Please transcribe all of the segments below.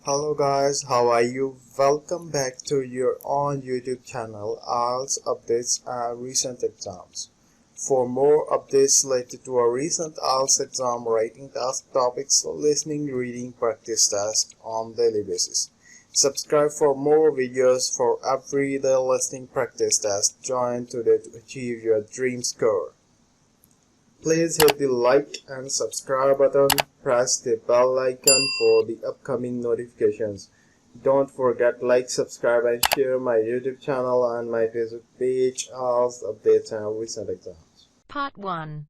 Hello guys, how are you? Welcome back to your own YouTube channel, IELTS Updates and Recent Exams. For more updates related to our recent IELTS exam writing task topics, listening, reading, practice test on daily basis. Subscribe for more videos for everyday listening practice test. Join today to achieve your dream score. Please hit the like and subscribe button, press the bell icon for the upcoming notifications. Don't forget like, subscribe and share my YouTube channel and my Facebook page, IELTS Updates and Recent Exams. Part 1.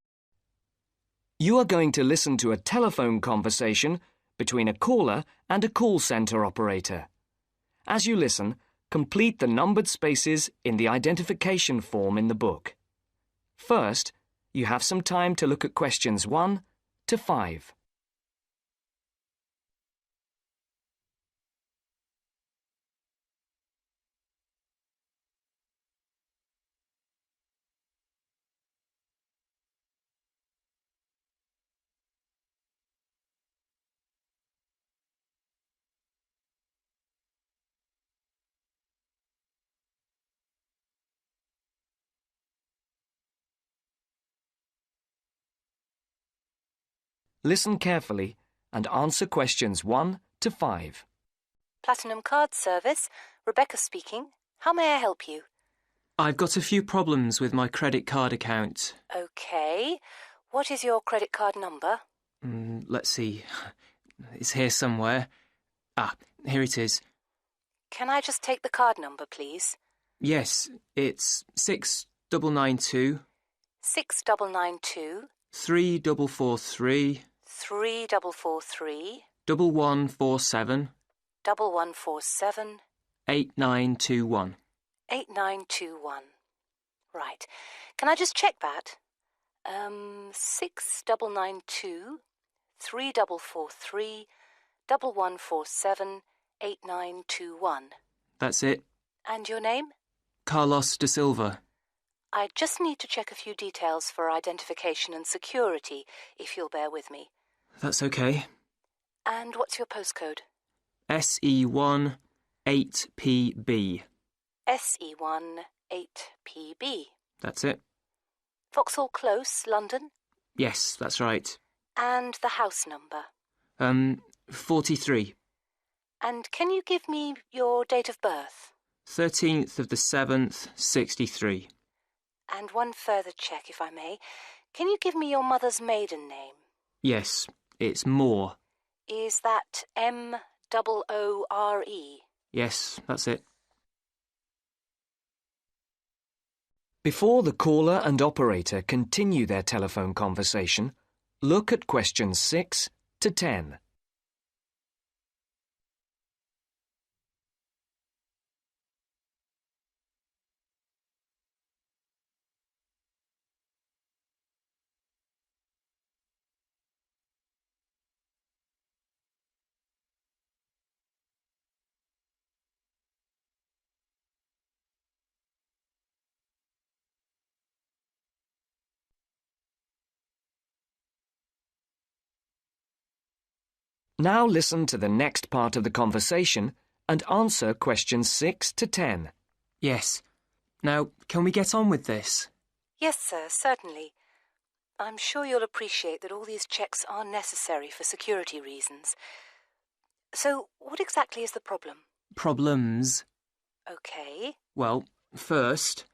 You are going to listen to a telephone conversation between a caller and a call centre operator. As you listen, complete the numbered spaces in the identification form in the book. First, you have some time to look at questions 1 to 5. Listen carefully and answer questions 1 to 5. Platinum Card Service. Rebecca speaking. How may I help you? I've got a few problems with my credit card account. Okay. What is your credit card number? Let's see. It's here somewhere. Here it is. Can I just take the card number, please? Yes, it's 6992 6992 3443 3443 1147 1147 8921. 8921. Right. Can I just check that? 6992 3443 1147 8921. That's it. And your name? Carlos de Silva. I just need to check a few details for identification and security, if you'll bear with me. That's okay. And what's your postcode? SE1 8PB. SE1 8PB. That's it. Vauxhall Close, London? Yes, that's right. And the house number? 43. And can you give me your date of birth? 13th of the 7th, 63. And one further check, if I may. Can you give me your mother's maiden name? Yes, it's Moore. Is that M-O-O-R-E? Yes, that's it. Before the caller and operator continue their telephone conversation, look at questions 6 to 10. Now listen to the next part of the conversation and answer questions 6 to 10. Yes. Now, can we get on with this? Yes, sir, certainly. I'm sure you'll appreciate that all these checks are necessary for security reasons. So, what exactly is the problem? Problems? Okay. Well, first,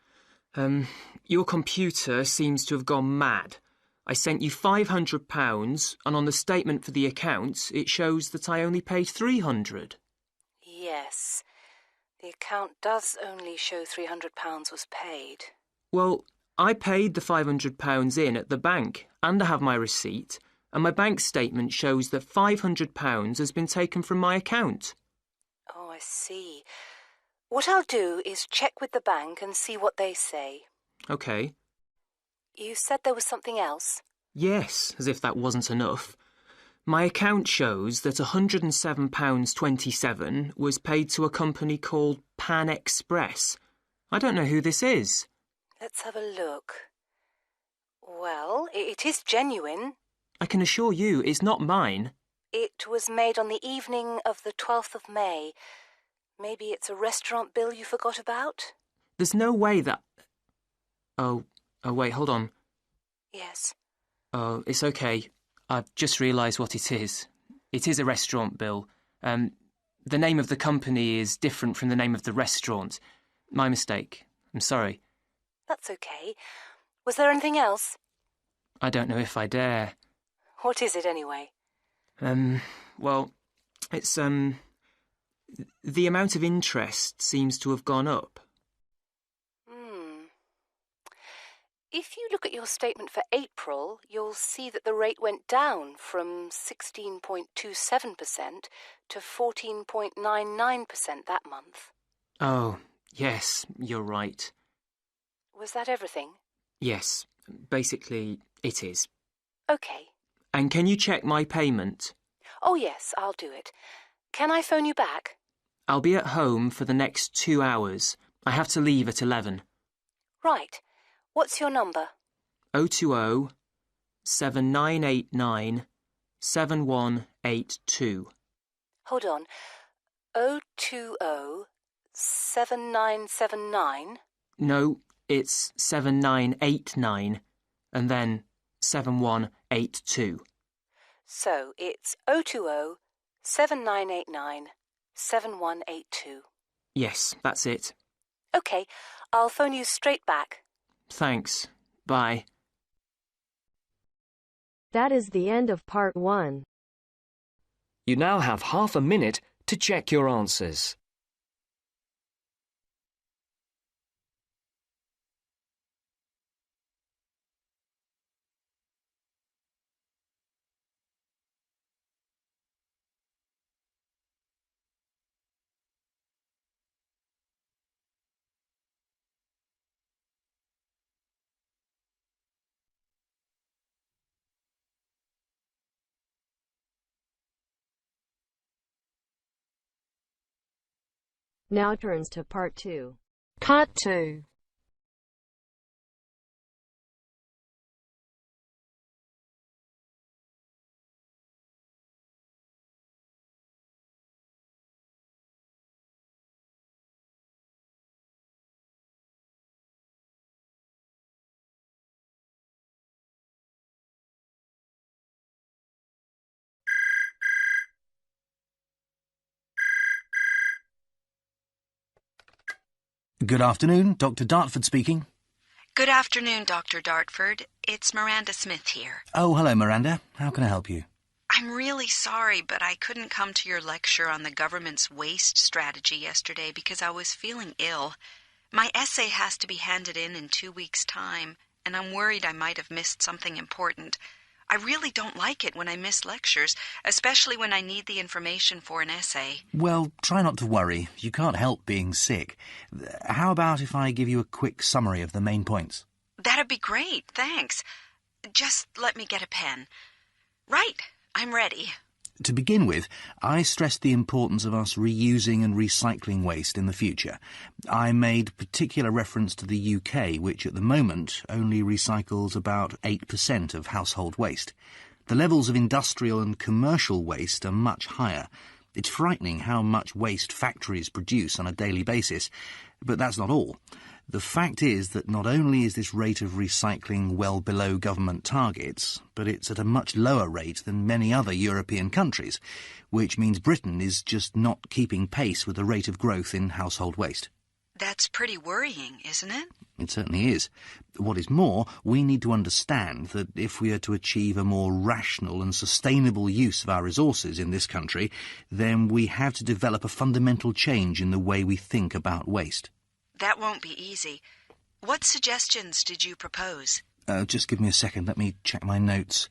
your computer seems to have gone mad. I sent you £500, and on the statement for the account, it shows that I only paid £300. Yes. The account does only show £300 was paid. Well, I paid the £500 in at the bank, and I have my receipt, and my bank statement shows that £500 has been taken from my account. Oh, I see. What I'll do is check with the bank and see what they say. OK. You said there was something else? Yes, as if that wasn't enough. My account shows that £107.27 was paid to a company called Pan Express. I don't know who this is. Let's have a look. Well, it is genuine. I can assure you it's not mine. It was made on the evening of the 12th of May. Maybe it's a restaurant bill you forgot about? There's no way that... Oh, wait, hold on. Yes. Oh, it's okay. I've just realised what it is. It is a restaurant bill. The name of the company is different from the name of the restaurant. My mistake. I'm sorry. That's okay. Was there anything else? I don't know if I dare. What is it, anyway? Well, it's, the amount of interest seems to have gone up. If you look at your statement for April, you'll see that the rate went down from 16.27% to 14.99% that month. Oh, yes, you're right. Was that everything? Yes, basically, it is. Okay. And can you check my payment? Oh, yes, I'll do it. Can I phone you back? I'll be at home for the next 2 hours. I have to leave at 11. Right. What's your number? 020 7989 7182. Hold on. 020 7979? No, it's 7989 and then 7182. So it's 020 7989 7182. Yes, that's it. OK, I'll phone you straight back. Thanks. Bye. That is the end of part 1. You now have half a minute to check your answers. Now turns to part 2. Part 2. Good afternoon, Dr. Dartford speaking. Good afternoon, Dr. Dartford. It's Miranda Smith here. Oh, hello, Miranda. How can I help you? I'm really sorry, but I couldn't come to your lecture on the government's waste strategy yesterday because I was feeling ill. My essay has to be handed in 2 weeks' time, and I'm worried I might have missed something important. I really don't like it when I miss lectures, especially when I need the information for an essay. Well, try not to worry. You can't help being sick. How about if I give you a quick summary of the main points? That'd be great, thanks. Just let me get a pen. Right, I'm ready. To begin with, I stressed the importance of us reusing and recycling waste in the future. I made particular reference to the UK, which at the moment only recycles about 8% of household waste. The levels of industrial and commercial waste are much higher. It's frightening how much waste factories produce on a daily basis, but that's not all. The fact is that not only is this rate of recycling well below government targets, but it's at a much lower rate than many other European countries, which means Britain is just not keeping pace with the rate of growth in household waste. That's pretty worrying, isn't it? It certainly is. What is more, we need to understand that if we are to achieve a more rational and sustainable use of our resources in this country, then we have to develop a fundamental change in the way we think about waste. That won't be easy. What suggestions did you propose? Just give me a second. Let me check my notes.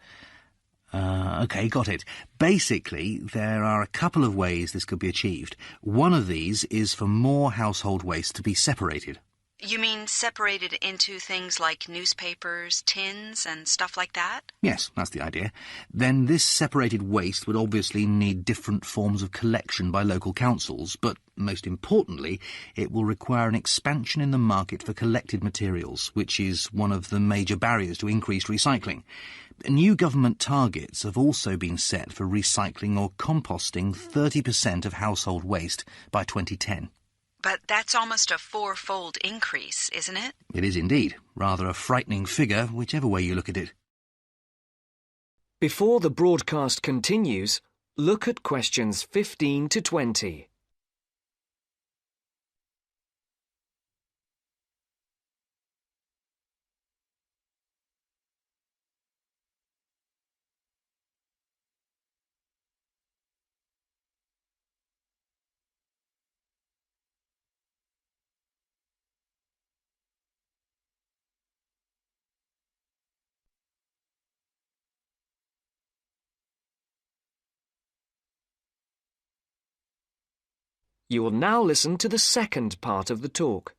OK, got it. Basically, there are a couple of ways this could be achieved. One of these is for more household waste to be separated. You mean separated into things like newspapers, tins, and stuff like that? Yes, that's the idea. Then this separated waste would obviously need different forms of collection by local councils, but most importantly, it will require an expansion in the market for collected materials, which is one of the major barriers to increased recycling. New government targets have also been set for recycling or composting 30% of household waste by 2010. But that's almost a four-fold increase, isn't it? It is indeed. Rather a frightening figure, whichever way you look at it. Before the broadcast continues, look at questions 15 to 20. You will now listen to the second part of the talk.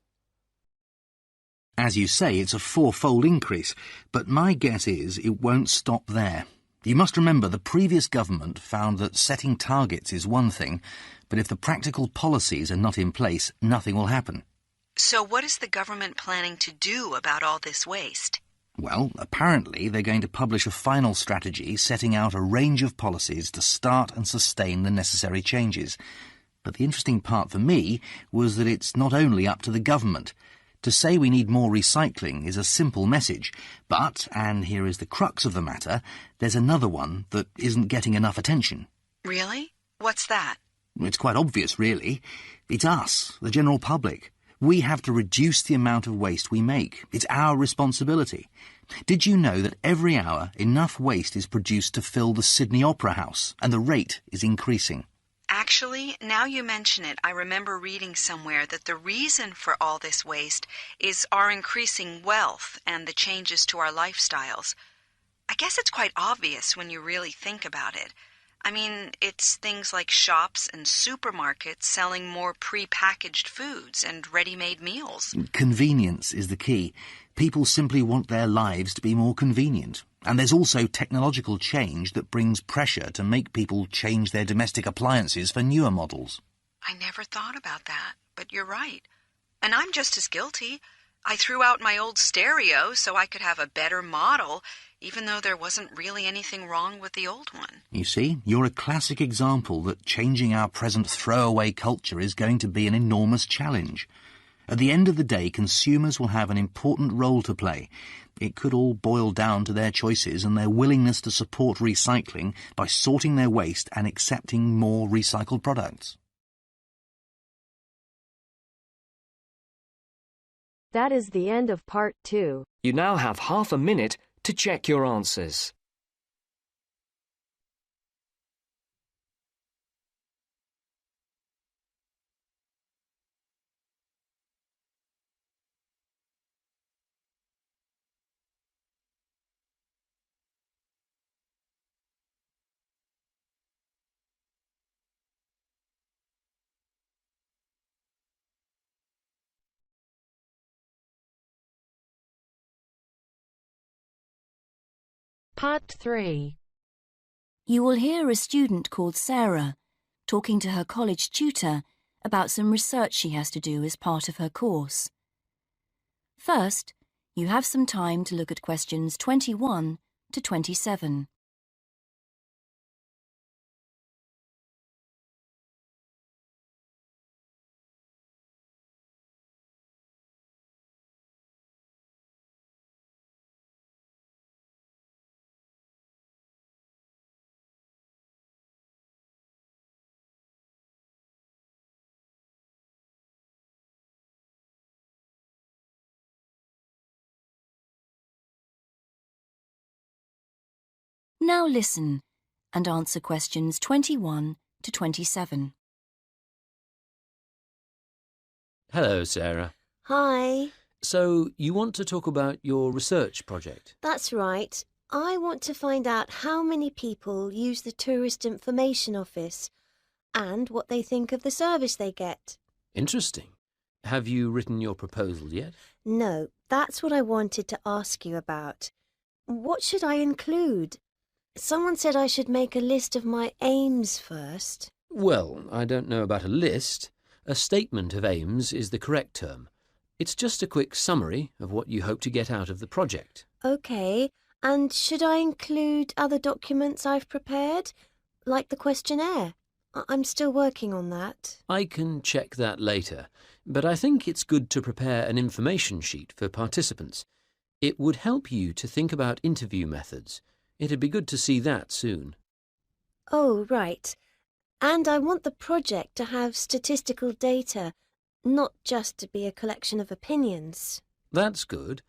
As you say, it's a four-fold increase, but my guess is it won't stop there. You must remember the previous government found that setting targets is one thing, but if the practical policies are not in place, nothing will happen. So what is the government planning to do about all this waste? Well, apparently they're going to publish a final strategy setting out a range of policies to start and sustain the necessary changes. But the interesting part for me was that it's not only up to the government. To say we need more recycling is a simple message, but, and here is the crux of the matter, there's another one that isn't getting enough attention. Really? What's that? It's quite obvious, really. It's us, the general public. We have to reduce the amount of waste we make. It's our responsibility. Did you know that every hour enough waste is produced to fill the Sydney Opera House, and the rate is increasing? Actually, now you mention it, I remember reading somewhere that the reason for all this waste is our increasing wealth and the changes to our lifestyles. I guess it's quite obvious when you really think about it. I mean, it's things like shops and supermarkets selling more pre-packaged foods and ready-made meals. Convenience is the key. People simply want their lives to be more convenient. And there's also technological change that brings pressure to make people change their domestic appliances for newer models. I never thought about that, but you're right. And I'm just as guilty. I threw out my old stereo so I could have a better model, even though there wasn't really anything wrong with the old one. You see, you're a classic example that changing our present throwaway culture is going to be an enormous challenge. At the end of the day, consumers will have an important role to play. It could all boil down to their choices and their willingness to support recycling by sorting their waste and accepting more recycled products. That is the end of part 2. You now have half a minute to check your answers. Part 3. You will hear a student called Sarah talking to her college tutor about some research she has to do as part of her course. First, you have some time to look at questions 21 to 27. Now listen and answer questions 21 to 27. Hello, Sarah. Hi. So, you want to talk about your research project? That's right. I want to find out how many people use the Tourist Information Office and what they think of the service they get. Interesting. Have you written your proposal yet? No, that's what I wanted to ask you about. What should I include? Someone said I should make a list of my aims first. Well, I don't know about a list. A statement of aims is the correct term. It's just a quick summary of what you hope to get out of the project. OK, and should I include other documents I've prepared, like the questionnaire? I'm still working on that. I can check that later, but I think it's good to prepare an information sheet for participants. It would help you to think about interview methods. It'd be good to see that soon. Oh, right. And I want the project to have statistical data, not just to be a collection of opinions. That's good.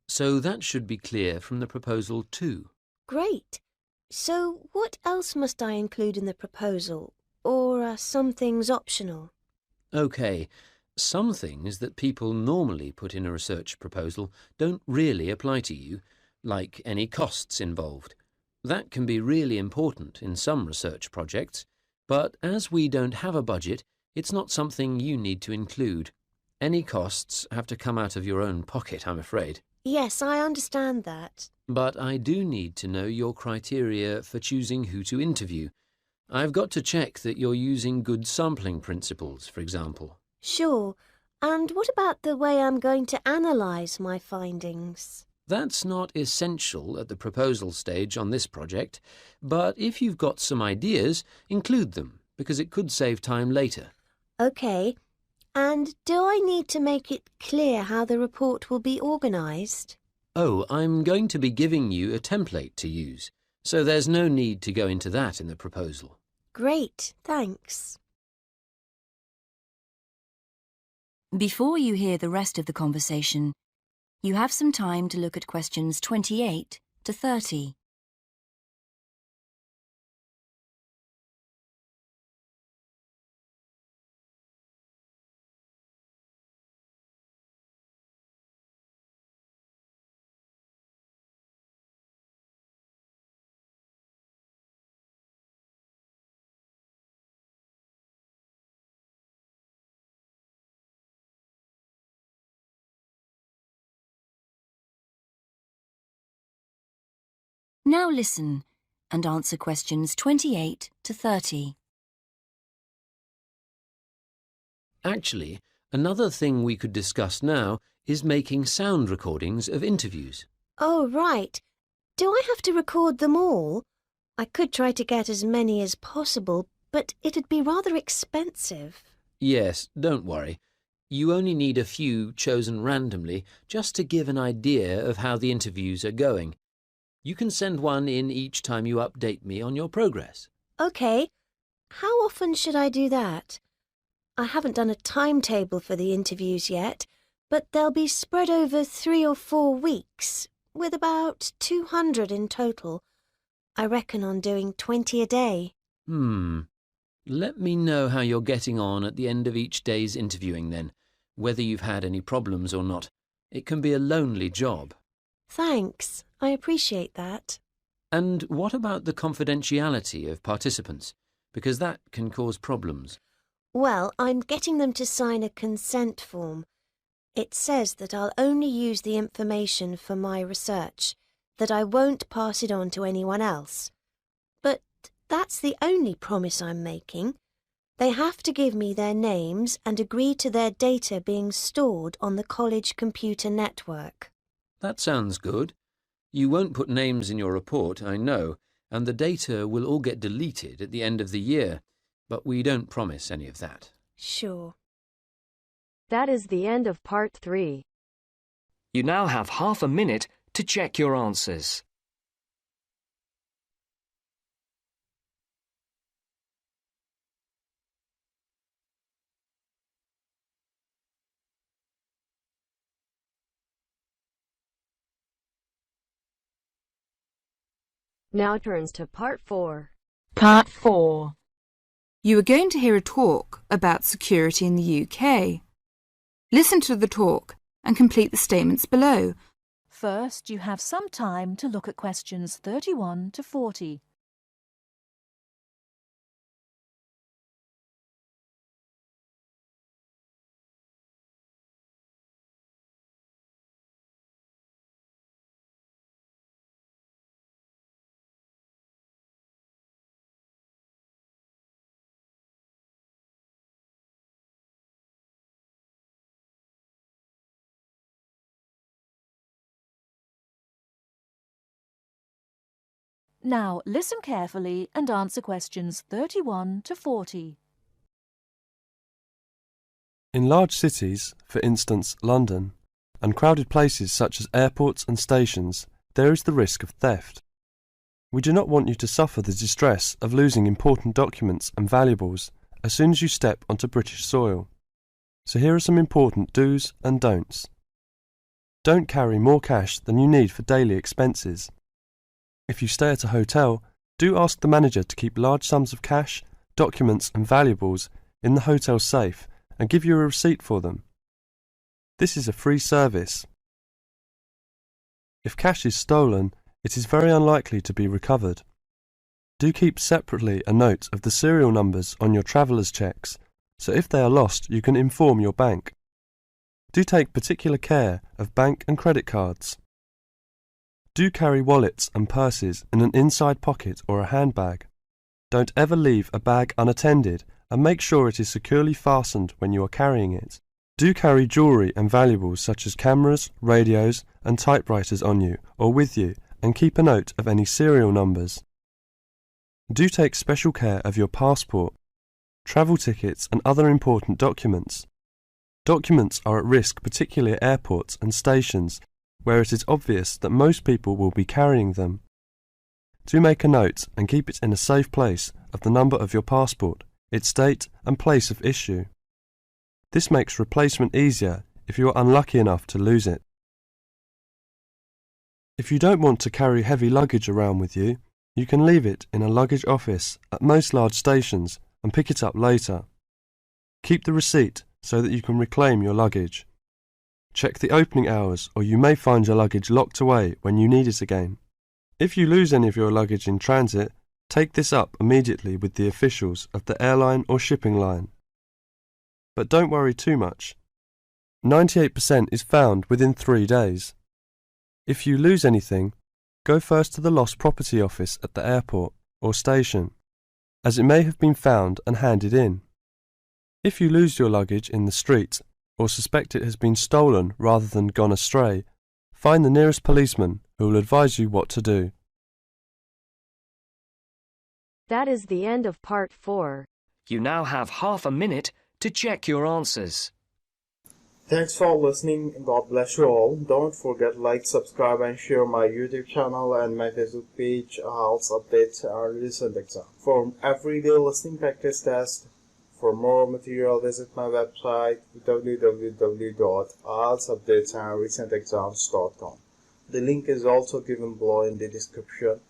So that should be clear from the proposal too. Great. So what else must I include in the proposal? Or are some things optional? OK, some things that people normally put in a research proposal don't really apply to you, like any costs involved. That can be really important in some research projects, but as we don't have a budget, it's not something you need to include. Any costs have to come out of your own pocket, I'm afraid. Yes, I understand that. But I do need to know your criteria for choosing who to interview. I've got to check that you're using good sampling principles, for example. Sure. And what about the way I'm going to analyse my findings? That's not essential at the proposal stage on this project, but if you've got some ideas, include them, because it could save time later. OK. And do I need to make it clear how the report will be organised? Oh, I'm going to be giving you a template to use, so there's no need to go into that in the proposal. Great, thanks. Before you hear the rest of the conversation, you have some time to look at questions 28 to 30. Now listen and answer questions 28 to 30. Actually, another thing we could discuss now is making sound recordings of interviews. Oh, right. Do I have to record them all? I could try to get as many as possible, but it'd be rather expensive. Yes, don't worry. You only need a few chosen randomly just to give an idea of how the interviews are going. You can send one in each time you update me on your progress. OK. How often should I do that? I haven't done a timetable for the interviews yet, but they'll be spread over 3 or 4 weeks, with about 200 in total. I reckon on doing 20 a day. Let me know how you're getting on at the end of each day's interviewing then, whether you've had any problems or not. It can be a lonely job. Thanks. I appreciate that. And what about the confidentiality of participants? Because that can cause problems. Well, I'm getting them to sign a consent form. It says that I'll only use the information for my research, that I won't pass it on to anyone else. But that's the only promise I'm making. They have to give me their names and agree to their data being stored on the college computer network. That sounds good. You won't put names in your report, I know, and the data will all get deleted at the end of the year, but we don't promise any of that. Sure. That is the end of part 3. You now have half a minute to check your answers. Now turns to part 4. Part 4. You are going to hear a talk about security in the UK. Listen to the talk and complete the statements below. First, you have some time to look at questions 31 to 40. Now listen carefully and answer questions 31 to 40. In large cities, for instance London, and crowded places such as airports and stations, there is the risk of theft. We do not want you to suffer the distress of losing important documents and valuables as soon as you step onto British soil. So here are some important do's and don'ts. Don't carry more cash than you need for daily expenses. If you stay at a hotel, do ask the manager to keep large sums of cash, documents and valuables in the hotel safe and give you a receipt for them. This is a free service. If cash is stolen, it is very unlikely to be recovered. Do keep separately a note of the serial numbers on your traveller's checks, so if they are lost you can inform your bank. Do take particular care of bank and credit cards. Do carry wallets and purses in an inside pocket or a handbag. Don't ever leave a bag unattended and make sure it is securely fastened when you are carrying it. Do carry jewellery and valuables such as cameras, radios and typewriters on you or with you and keep a note of any serial numbers. Do take special care of your passport, travel tickets and other important documents. Documents are at risk particularly at airports and stations where it is obvious that most people will be carrying them. Do make a note and keep it in a safe place of the number of your passport, its date and place of issue. This makes replacement easier if you are unlucky enough to lose it. If you don't want to carry heavy luggage around with you, you can leave it in a luggage office at most large stations and pick it up later. Keep the receipt so that you can reclaim your luggage. Check the opening hours or you may find your luggage locked away when you need it again. If you lose any of your luggage in transit, take this up immediately with the officials of the airline or shipping line. But don't worry too much. 98% is found within 3 days. If you lose anything, go first to the lost property office at the airport or station, as it may have been found and handed in. If you lose your luggage in the street or suspect it has been stolen rather than gone astray, find the nearest policeman who will advise you what to do. That is the end of part 4. You now have half a minute to check your answers. Thanks for listening. God bless you all. Don't forget like, subscribe and share my YouTube channel and my Facebook page, IELTS Update and Recent Exam. For everyday listening practice test, for more material visit my website www.ieltsupdatesandrecentexams.com. The link is also given below in the description.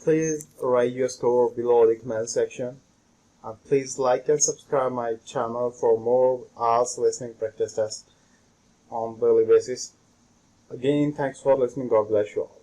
Please write your score below the comment section. And please like and subscribe my channel for more IELTS listening practice tests on daily basis. Again, thanks for listening. God bless you all.